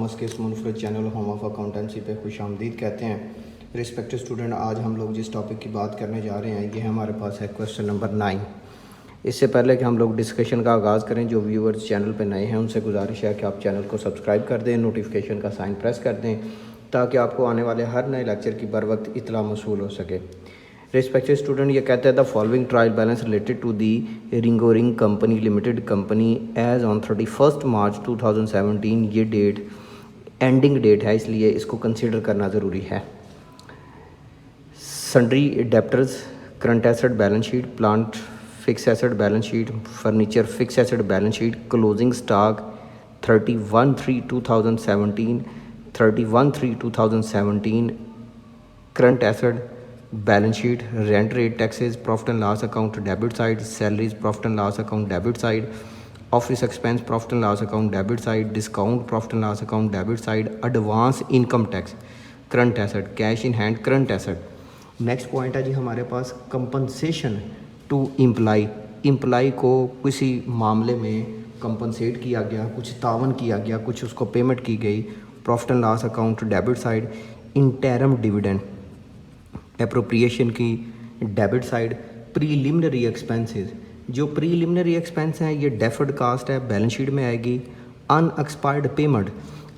Commerce के इस मुनफरद channel home of accountancy पे खुश आमदीद कहते हैं। रिस्पेक्टेड स्टूडेंट, आज हम लोग जिस टॉपिक की बात करने जा रहे हैं ये हमारे पास है क्वेश्चन नंबर 9। इससे पहले कि हम लोग डिस्कशन का आगाज़ करें, जो व्यूअर्स चैनल पे नए हैं उनसे गुजारिश है कि आप चैनल को सब्सक्राइब कर दें, नोटिफिकेशन का साइन प्रेस कर दें ताकि आपको आने वाले हर नए लेक्चर की बर वक्त इतला मौसूल हो सके। रिस्पेक्टेड स्टूडेंट, ये कहते हैं the following trial balance related to the Ringo Ring company limited company as on 31 March 2017। ये डेट एंडिंग डेट है, इसलिए इसको कंसीडर करना ज़रूरी है। Sundry debtors, current asset balance sheet, plant fix asset balance sheet, furniture fix asset balance sheet, closing stock 31/3/2017, 31/3/2017, current asset balance sheet, rent rate, taxes, profit and loss account debit side, salaries profit and loss account debit side, office expense profit and loss account debit side, discount profit and loss account debit side, advance income tax, current asset, cash in hand current asset. Next point है जी हमारे पास compensation to employ. Employ को किसी मामले में compensate किया गया, कुछ तावन किया गया, कुछ उसको पेमेंट की गई, profit and loss account debit side, interim dividend appropriation की डेबिट साइड, प्रीलिमिनरी एक्सपेंसेस। जो प्रीलिमिनरी एक्सपेंस है ये डेफर्ड कास्ट है, बैलेंस शीट में आएगी। अनएक्सपायर्ड पेमेंट,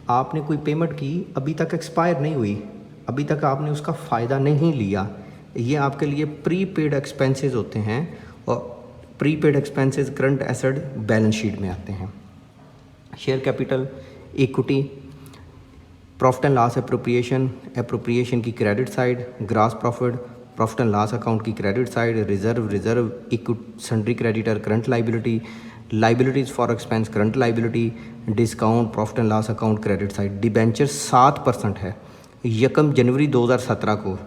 आपने कोई पेमेंट की अभी तक एक्सपायर नहीं हुई, अभी तक आपने उसका फ़ायदा नहीं लिया, ये आपके लिए प्रीपेड एक्सपेंसेस होते हैं और prepaid expenses current asset balance sheet में आते हैं। Share capital, equity, profit and loss appropriation, appropriation की credit side, gross profit, profit and loss account की credit side, reserve equity, sundry creditor current liability, liabilities for expense current liability, discount profit and loss account credit side. Debenture 7% है, 1 जनवरी 2017 को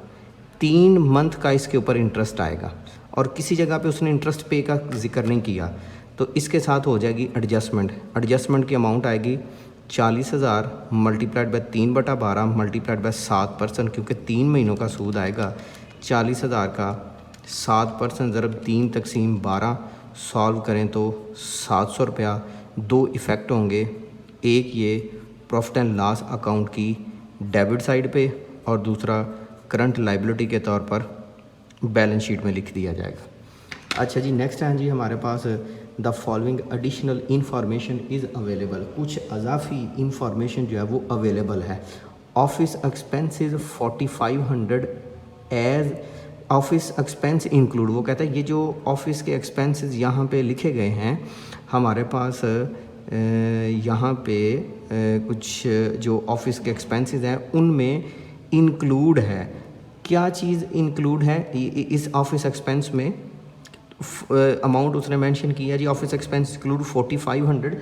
3 month का इसके ऊपर interest आएगा और किसी जगह पे उसने इंटरेस्ट पे का जिक्र नहीं किया तो इसके साथ हो जाएगी एडजस्टमेंट। एडजस्टमेंट की अमाउंट आएगी 40,000 मल्टीप्लाइड बाय 3/12 मल्टीप्लाइड बाय 7%, क्योंकि 3 महीनों का सूद आएगा। 40,000 का 7% ज़रब 3 तकसीम 12 सॉल्व करें तो 700 रुपया। 2 इफ़ेक्ट होंगे, एक ये प्रॉफिट एंड लॉस अकाउंट की डेबिट साइड पे और दूसरा करंट लाइबिलिटी के तौर पर बैलेंस शीट में लिख दिया जाएगा। अच्छा जी, नेक्स्ट है जी हमारे पास the following additional information is available. कुछ अजाफी इंफॉर्मेशन जो है वो अवेलेबल है। Office expenses 4500 as office expense include, वो कहता है ये जो ऑफिस के एक्सपेंसेस यहाँ पे लिखे गए हैं हमारे पास, यहाँ पे कुछ जो ऑफिस के एक्सपेंसेस हैं उनमें इंक्लूड है। क्या चीज़ इंक्लूड है इस ऑफिस एक्सपेंस में? अमाउंट उसने मेंशन किया जी, office expense include 4500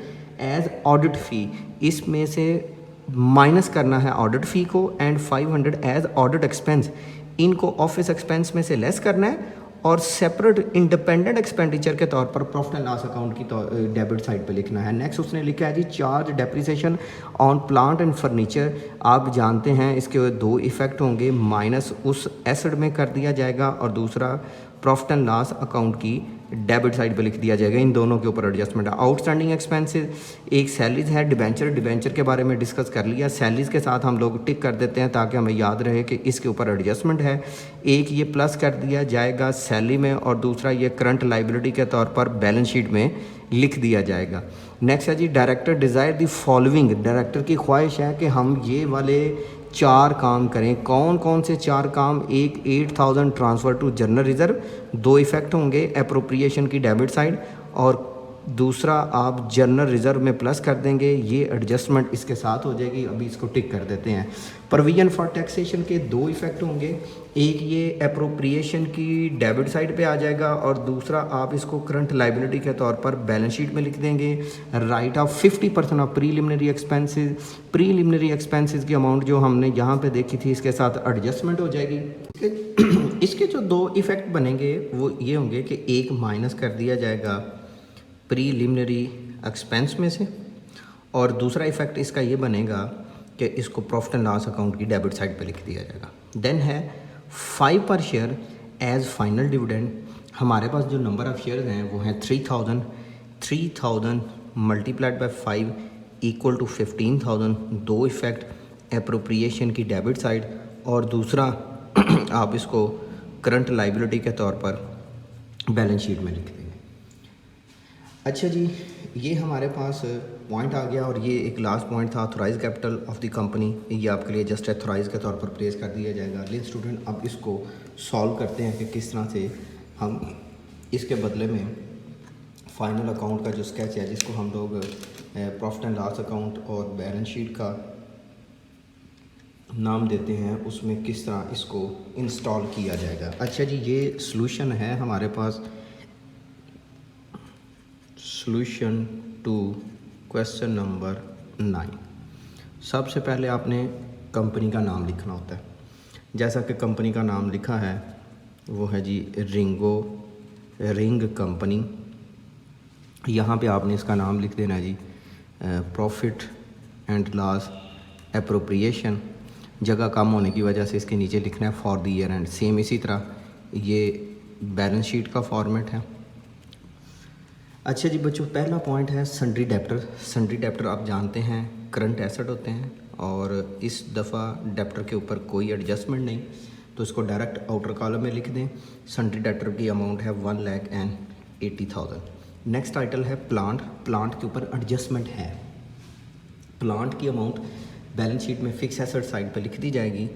as audit fee. इसमें से माइनस करना है ऑडिट फ़ी को एंड 500 एज ऑडिट एक्सपेंस, इनको ऑफिस एक्सपेंस में से लेस करना है और सेपरेट इंडिपेंडेंट एक्सपेंडिचर के तौर पर प्रॉफिट एंड लॉस अकाउंट की डेबिट साइड पे लिखना है। नेक्स्ट उसने लिखा है जी charge depreciation on plant and furniture. आप जानते हैं इसके 2 इफ़ेक्ट होंगे, माइनस उस एसेट में कर दिया जाएगा और दूसरा प्रॉफिट एंड लॉस अकाउंट की डेबिट साइड पे लिख दिया जाएगा। इन दोनों के ऊपर एडजस्टमेंट है। आउटस्टैंडिंग एक्सपेंसेस, एक सैलरीज है, डिबेंचर के बारे में डिस्कस कर लिया। सैलरीज के साथ हम लोग टिक कर देते हैं ताकि हमें याद रहे कि इसके ऊपर एडजस्टमेंट है। एक ये प्लस कर दिया जाएगा सैलरी में और दूसरा ये करंट लाइबिलिटी के तौर पर बैलेंस शीट में लिख दिया जाएगा। नेक्स्ट है जी director desire the following. Director की ख्वाहिश है कि हम ये वाले 4 काम करें। कौन कौन से 4 काम? एक 8000 transfer to general reserve, 2 effect होंगे, एप्रोप्रिएशन की डेबिट साइड और दूसरा आप जनरल रिजर्व में प्लस कर देंगे, ये एडजस्टमेंट इसके साथ हो जाएगी। अभी इसको टिक कर देते हैं। प्रोविजन फॉर टैक्सेशन के 2 इफ़ेक्ट होंगे, एक ये एप्रोप्रिएशन की डेबिट साइड पे आ जाएगा और दूसरा आप इसको करंट लाइबिलिटी के तौर पर बैलेंस शीट में लिख देंगे। Right of 50% of preliminary expenses, preliminary expenses की अमाउंट जो हमने यहाँ पे देखी थी इसके साथ एडजस्टमेंट हो जाएगी। इसके जो 2 इफ़ेक्ट बनेंगे वो ये होंगे कि एक माइनस कर दिया जाएगा प्रीलिमिनरी एक्सपेंस में से और दूसरा इफ़ेक्ट इसका ये बनेगा कि इसको प्रॉफिट एंड लॉस अकाउंट की डेबिट साइड पे लिख दिया जाएगा। देन है 5 पर शेयर एज फाइनल डिविडेंड। हमारे पास जो नंबर ऑफ़ शेयर्स हैं वो हैं 3000 मल्टीप्लाइड बाय 5 इक्वल टू 15,000, दो इफ़ेक्ट एप्रोप्रिएशन की डेबिट साइड, और दूसरा आप इसको करंट लाइबिलिटी के तौर पर बैलेंस शीट में लिख देंगे। अच्छा जी, ये हमारे पास पॉइंट आ गया, और ये एक लास्ट पॉइंट था authorise capital of the company. ये आपके लिए जस्ट ऑथोराइज के तौर पर प्लेस कर दिया जाएगा। लेकिन स्टूडेंट अब इसको सॉल्व करते हैं कि किस तरह से हम इसके बदले में फाइनल अकाउंट का जो स्केच है, जिसको हम लोग प्रॉफिट एंड लॉस अकाउंट और बैलेंस शीट का नाम देते हैं, उसमें किस तरह इसको इंस्टॉल किया जाएगा। अच्छा जी, ये सॉल्यूशन है हमारे पास, सॉल्यूशन टू क्वेश्चन नंबर 9। सबसे पहले आपने कंपनी का नाम लिखना होता है। जैसा कि कंपनी का नाम लिखा है वो है जी रिंग कंपनी। यहाँ पे आपने इसका नाम लिख देना है जी प्रॉफिट एंड लॉस एप्रोप्रिएशन। जगह कम होने की वजह से इसके नीचे लिखना है for the year and. Same इसी तरह ये बैलेंस शीट का फॉर्मेट है। अच्छा जी बच्चों, पहला पॉइंट है सन्ड्री डेप्टर। सन्ड्री डेप्टर आप जानते हैं करंट एसेट होते हैं, और इस दफ़ा डेप्टर के ऊपर कोई एडजस्टमेंट नहीं, तो इसको डायरेक्ट आउटर कॉलम में लिख दें। सन्ड्री डेप्टर की अमाउंट है 1,80,000। नेक्स्ट टाइटल है प्लांट। प्लांट के ऊपर एडजस्टमेंट है। प्लांट की अमाउंट बैलेंस शीट में फिक्स एसेट साइड पर लिख दी जाएगी,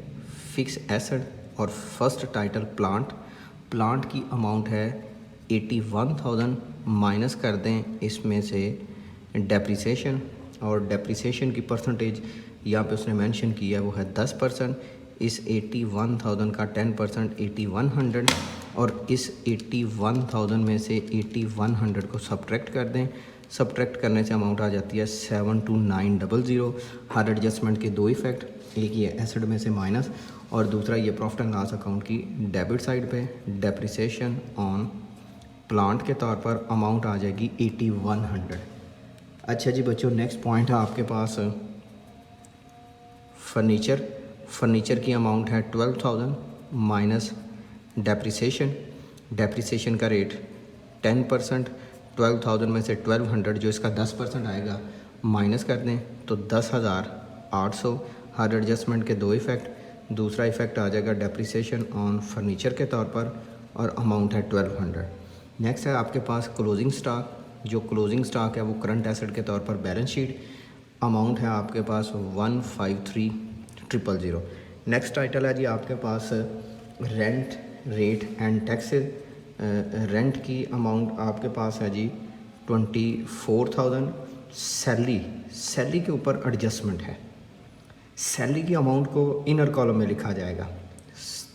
फिक्स एसेट, और फर्स्ट टाइटल प्लांट। प्लांट की अमाउंट है 81,000, माइनस कर दें इसमें से डेप्रिसिएशन, और डेप्रिसिएशन की परसेंटेज यहाँ पे उसने मेंशन किया है वो है 10%। इस 81,000 का 10% 8100, और इस 81,000 में से 8100 को सब्ट्रैक्ट कर दें। सब्ट्रैक्ट करने से अमाउंट आ जाती है 72900। हर एडजस्टमेंट के दो इफ़ेक्ट, एक ये एसेट में से माइनस, और दूसरा ये प्रॉफिट एंड लॉस अकाउंट की डेबिट साइड पे डेप्रिसिएशन ऑन प्लांट के तौर पर अमाउंट आ जाएगी 8100। अच्छा जी बच्चों, नेक्स्ट पॉइंट है आपके पास फर्नीचर। फर्नीचर की अमाउंट है 12,000 माइनस डेप्रिसिएशन। डेप्रिसिएशन का रेट 10%। 12,000 में से 1200 जो इसका 10% आएगा माइनस कर दें तो 10,800। हर एडजस्टमेंट के दो इफ़ेक्ट, दूसरा इफ़ेक्ट आ जाएगा डेप्रिसिएशन ऑन फर्नीचर के तौर पर, और अमाउंट है 1200। नेक्स्ट है आपके पास क्लोजिंग स्टॉक। जो क्लोजिंग स्टॉक है वो करंट एसेट के तौर पर बैलेंस शीट। अमाउंट है आपके पास 153,000। नेक्स्ट टाइटल है जी आपके पास rent rate and taxes. Rent की अमाउंट आपके पास है जी 24,000। सैलरी के ऊपर एडजस्टमेंट है। सैलरी की अमाउंट को इनर कॉलम में लिखा जाएगा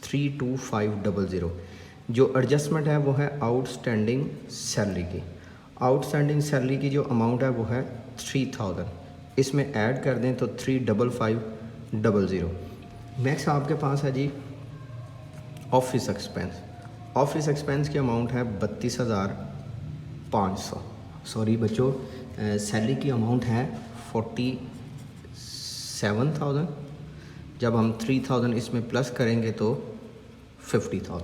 32500। जो एडजस्टमेंट है वो है आउटस्टैंडिंग सैलरी की। आउटस्टैंडिंग सैलरी की जो अमाउंट है वो है 3000। इसमें ऐड कर दें तो 35500। नेक्स्ट आपके पास है जी ऑफिस एक्सपेंस। ऑफिस एक्सपेंस की अमाउंट है 32,500। सॉरी बच्चों, सैलरी की अमाउंट है 47,000। जब हम 3000 इसमें प्लस करेंगे तो 50,000।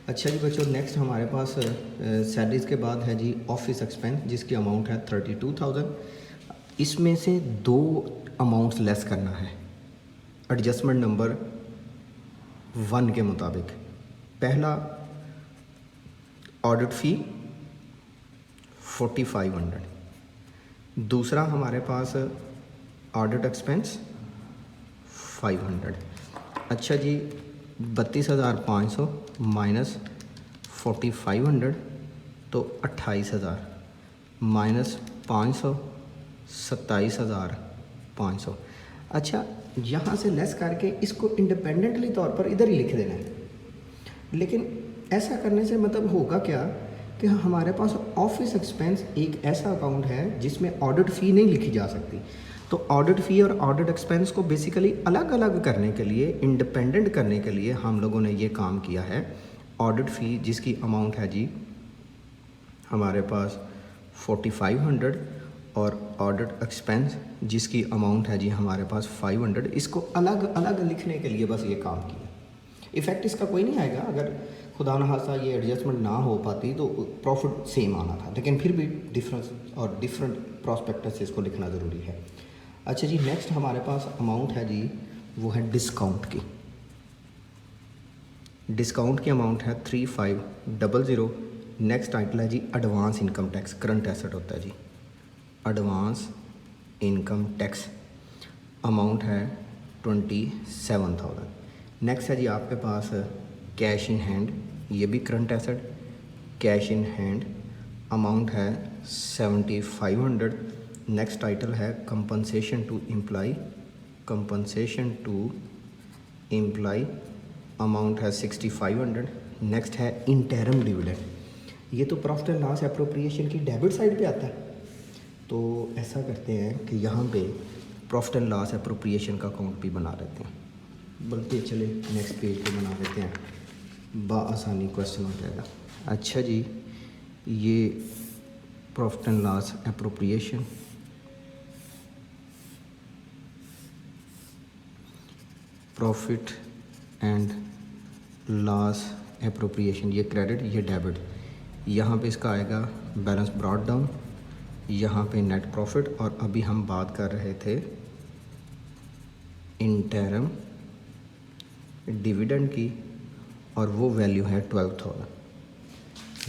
अच्छा जी बच्चों, नेक्स्ट हमारे पास सैलरीज के बाद है जी ऑफिस एक्सपेंस, जिसकी अमाउंट है 32,000। इसमें से दो अमाउंट्स लेस करना है एडजस्टमेंट नंबर 1 के मुताबिक। पहला ऑडिट फ़ी 4500। दूसरा हमारे पास ऑडिट एक्सपेंस 500। अच्छा जी, 32,500 माइनस 4500 तो 28,000 माइनस 500 27,500। अच्छा, यहाँ से लेस करके इसको इंडिपेंडेंटली तौर पर इधर ही लिख देना है। लेकिन ऐसा करने से मतलब होगा क्या कि हमारे पास ऑफिस एक्सपेंस एक ऐसा अकाउंट है जिसमें ऑडिट फ़ी नहीं लिखी जा सकती। तो ऑडिट फ़ी और ऑडिट एक्सपेंस को बेसिकली अलग अलग करने के लिए, इंडिपेंडेंट करने के लिए हम लोगों ने ये काम किया है। ऑडिट फ़ी जिसकी अमाउंट है जी हमारे पास 4500 और ऑडिट एक्सपेंस जिसकी अमाउंट है जी हमारे पास 500। इसको अलग अलग लिखने के लिए बस ये काम किया। इफ़ेक्ट इसका कोई नहीं आएगा। अगर खुदा न खास्ता ये एडजस्टमेंट ना हो पाती तो प्रॉफिट सेम आना था, लेकिन फिर भी डिफरेंस और डिफरेंट प्रॉस्पेक्टस से इसको लिखना ज़रूरी है। अच्छा जी, नेक्स्ट हमारे पास अमाउंट है जी, वो है डिस्काउंट की। डिस्काउंट की अमाउंट है 3500। नेक्स्ट टाइटल है जी advance income tax, current asset होता है जी, एडवांस इनकम टैक्स, अमाउंट है 27,000। नेक्स्ट है जी आपके पास कैश इन हैंड, ये भी current asset, cash in hand, amount है 7500। नेक्स्ट टाइटल है compensation to employ, compensation to employ, amount है 6500। नेक्स्ट है इंटरम डिविडेंड, ये तो प्रॉफिट एंड लॉस एप्रोप्रिएशन की डेबिट साइड पे आता है। तो ऐसा करते हैं कि यहाँ पे प्रॉफिट एंड लॉस एप्रोप्रिएशन का अकाउंट भी बना लेते हैं, बल्कि चले नेक्स्ट पेज पे बना लेते हैं, बआसानी क्वेश्चन हो जाएगा। अच्छा जी, ये profit and loss appropriation, profit and loss appropriation, ये क्रेडिट ये डेबिट, यहाँ पे इसका आएगा बैलेंस ब्रॉट डाउन, यहाँ पे नेट प्रॉफिट, और अभी हम बात कर रहे थे इंटरम डिविडेंड की, और वो वैल्यू है 12,000।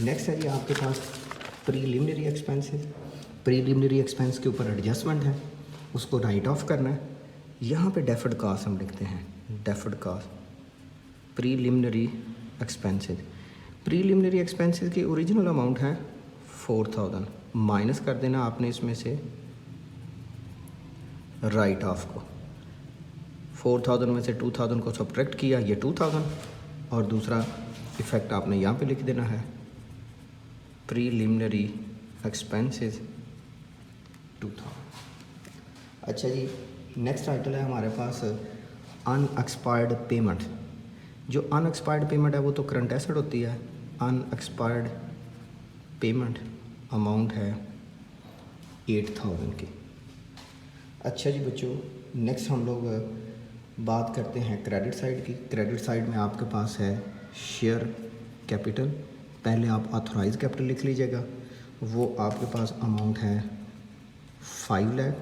नेक्स्ट है जी आपके पास प्रीलिमिनरी एक्सपेंसेस, प्रीलिमिनरी एक्सपेंस के ऊपर एडजस्टमेंट है, उसको राइट ऑफ करना है। यहाँ पे डेफर्ड कास्ट हम लिखते हैं, deferred cost, preliminary expenses, preliminary expenses की ओरिजिनल अमाउंट है 4,000, माइनस कर देना आपने इसमें से राइट ऑफ को, 4,000 में से 2,000 को सब्ट्रैक्ट किया, ये 2,000, और दूसरा इफ़ेक्ट आपने यहाँ पे लिख देना है प्रीलिमिनरी एक्सपेंसेस 2,000। अच्छा जी, नेक्स्ट आइटल है हमारे पास अनएक्सपायर्ड पेमेंट। जो अनएक्सपायर्ड पेमेंट है वो तो करंट एसेट होती है, अनएक्सपायर्ड पेमेंट अमाउंट है 8,000 की। अच्छा जी बच्चों, नेक्स्ट हम लोग बात करते हैं क्रेडिट साइड की। क्रेडिट साइड में आपके पास है शेयर कैपिटल, पहले आप ऑथराइज कैपिटल लिख लीजिएगा, वो आपके पास अमाउंट है 5 लाख,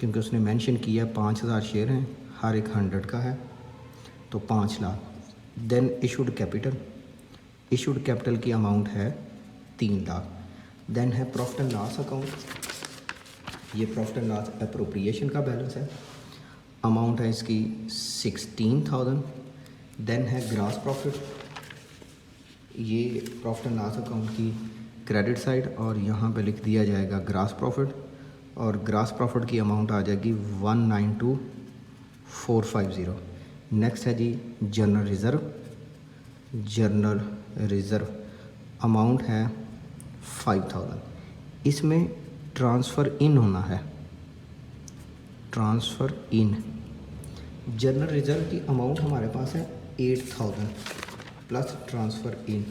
क्योंकि उसने मेंशन किया 5,000 शेयर हैं, हर एक 100 का है, तो 5 lakh. Then issued capital, issued capital की अमाउंट है 3 लाख। देन है प्रॉफिट एंड लॉस अकाउंट, ये प्रॉफिट एंड लॉस एप्रोप्रिएशन का बैलेंस है, अमाउंट है इसकी 16,000। देन है ग्रॉस प्रॉफिट, ये प्रॉफिट एंड लॉस अकाउंट की क्रेडिट साइड, और यहाँ पे लिख दिया जाएगा ग्रॉस प्रॉफिट, और ग्रॉस प्रॉफिट की अमाउंट आ जाएगी 192,450। नेक्स्ट है जी general reserve, general reserve amount है 5,000, इसमें ट्रांसफ़र इन होना है, ट्रांसफ़र इन। जनरल रिज़र्व की अमाउंट हमारे पास है 8,000 प्लस ट्रांसफ़र इन,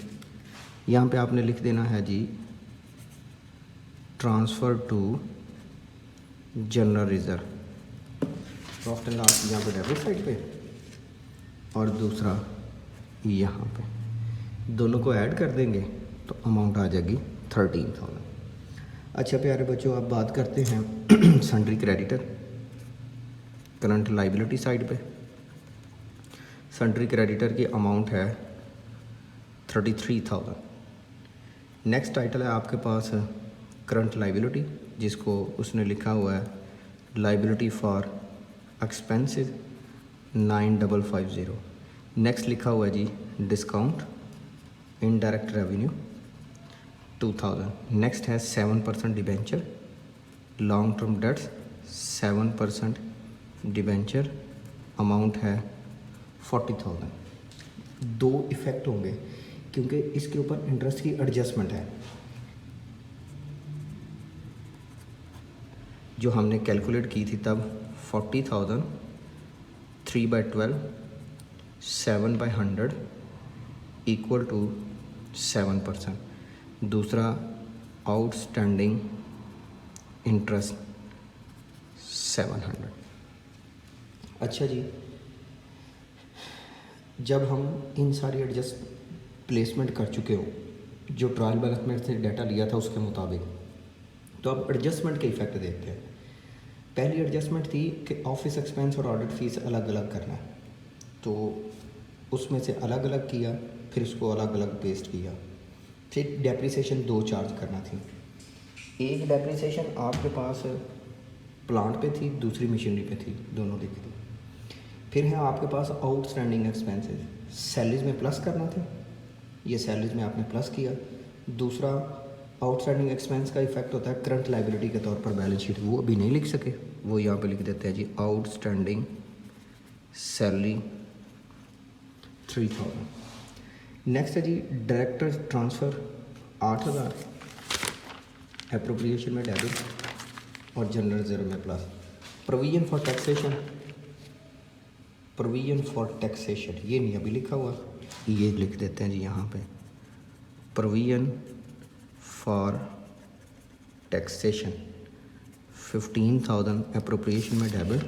यहाँ पे आपने लिख देना है जी transfer to general reserve, profit and loss यहाँ पे डेबिट साइड पे, और दूसरा यहाँ पे, दोनों को ऐड कर देंगे तो अमाउंट आ जाएगी 13,000। अच्छा प्यारे बच्चों, अब बात करते हैं sundry creditor, current liability side पे। सन्ड्री क्रेडिटर की अमाउंट है 33,000। नेक्स्ट टाइटल है आपके पास करंट लाइबिलिटी, जिसको उसने लिखा हुआ है लाइबिलिटी फॉर एक्सपेंसेस 9,550। नेक्स्ट लिखा हुआ है जी डिस्काउंट इनडायरेक्ट रेवेन्यू 2,000। नेक्स्ट है 7% debenture, long term debts 7% debenture, amount है 40,000। दो इफ़ेक्ट होंगे क्योंकि इसके ऊपर इंटरेस्ट की एडजस्टमेंट है, जो हमने कैलकुलेट की थी तब 40,000 3/12 7/100 इक्वल टू 7%। दूसरा आउटस्टैंडिंग इंटरेस्ट 700। अच्छा जी, जब हम इन सारी प्लेसमेंट कर चुके हो, जो ट्रायल बैलेंस में से डाटा लिया था उसके मुताबिक, तो अब एडजस्टमेंट के इफ़ेक्ट देखते हैं। पहली एडजस्टमेंट थी कि ऑफिस एक्सपेंस और ऑडिट फ़ीस अलग अलग करना है, तो उसमें से अलग अलग किया, फिर उसको अलग अलग पेस्ट किया। फिर डेप्रिसिएशन 2 चार्ज करना थी। एक डेप्रिसिएशन आपके पास प्लांट पे थी, दूसरी मशीनरी पे थी, दोनों दिख थी। फिर है आपके पास आउटस्टैंडिंग एक्सपेंसेस, सैलरीज में प्लस करना था, ये सैलरीज में आपने प्लस किया। दूसरा आउटस्टैंडिंग एक्सपेंस का इफेक्ट होता है करंट लाइबिलिटी के तौर पर बैलेंस शीट, वो अभी नहीं लिख सके, वो यहाँ पे लिख देते हैं जी आउटस्टैंडिंग सैलरी 3000। नेक्स्ट है जी डायरेक्टर ट्रांसफ़र 8000, एप्रोप्रिएशन में डेबिट और जनरल रिजर्व में plus. Provision for taxation, provision for taxation ये नहीं अभी लिखा हुआ, ये लिख देते हैं जी यहाँ पे प्रोविजन फॉर टैक्सेशन 15,000 एप्रोप्रिएशन में डेबिट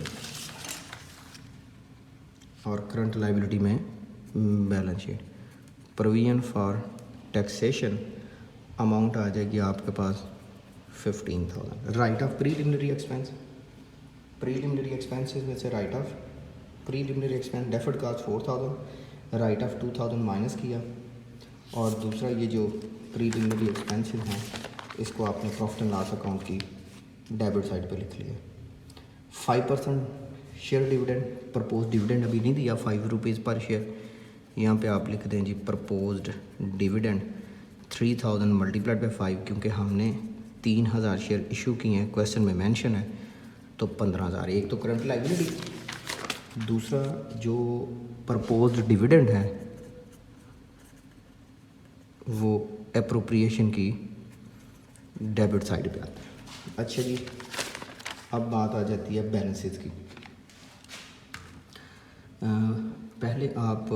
और करंट लाइबिलिटी में balance sheet. Provision for taxation amount आ जाएगी आपके पास 15,000। Write off preliminary expense, preliminary expenses में से write off preliminary expense deferred cost 4000, write off 2000 minus किया, और दूसरा ये जो प्रीलिमिनरी एक्सपेंसेस हैं इसको आपने प्रॉफिट एंड लॉस अकाउंट की डेबिट साइड पे लिख लिया। 5% शेयर डिविडेंड, प्रपोज डिविडेंड अभी नहीं दिया, 5 रुपीज़ पर शेयर, यहाँ पे आप लिख दें जी प्रपोज्ड डिविडेंड 3000 मल्टीप्लाइड बाई 5, क्योंकि हमने 3000 शेयर इशू किए हैं, क्वेश्चन में मेंशन है, तो 15,000। एक तो करंट लाइबिलिटी, दूसरा जो प्रपोज्ड डिविडेंड है वो एप्रोप्रिएशन की डेबिट साइड पे आता है। अच्छा जी, अब बात आ जाती है बैलेंसेस की। पहले आप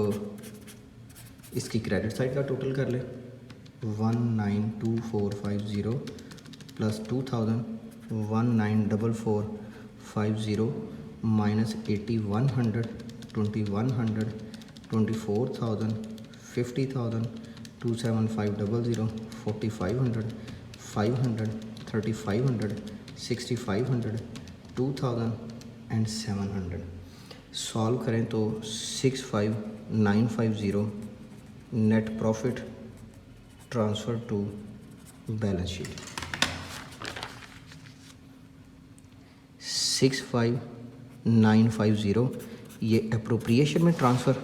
इसकी क्रेडिट साइड का टोटल कर लें, 192450 प्लस 2000, 194450 माइनस 8100, 2100, 24,000, 50,000, 27500, 4500, 500, 3500, 6500, 2000 एंड 700। सॉल्व करें तो 65950 net profit transfer to balance sheet. 65950 ये अप्रोप्रिएशन में ट्रांसफ़र,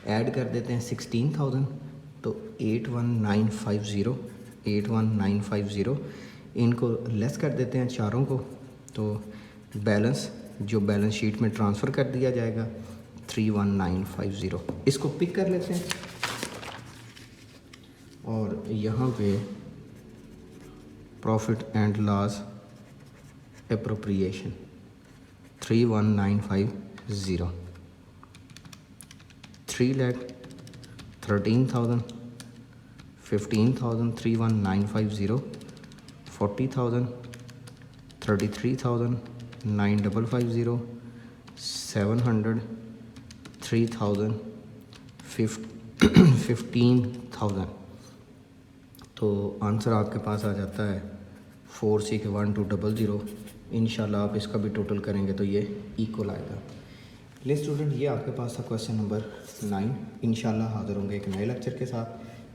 ऐड कर देते हैं 16,000, तो 81950 इनको लेस कर देते हैं चारों को, तो बैलेंस जो बैलेंस शीट में ट्रांसफ़र कर दिया जाएगा 31950। इसको पिक कर लेते हैं और यहाँ पे प्रॉफिट एंड लॉस एप्रोप्रिएशन 31950, 3,13,000, 15,000, 31950, 40,000, 33,000, 9,550, 700, 3,000, 15,000। तो आंसर आपके पास आ जाता है 461200। इंशाल्लाह आप इसका भी टोटल करेंगे तो ये इक्वल आएगा। ले स्टूडेंट, ये आपके पास था क्वेश्चन नंबर 9। इंशाल्लाह हाज़िर होंगे एक नए लेक्चर के साथ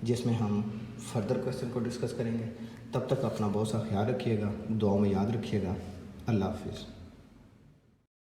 जिसमें हम फर्दर क्वेश्चन को डिस्कस करेंगे। तब तक अपना बहुत सा ख्याल रखिएगा, दुआ में याद रखिएगा। अल्लाह हाफिज़।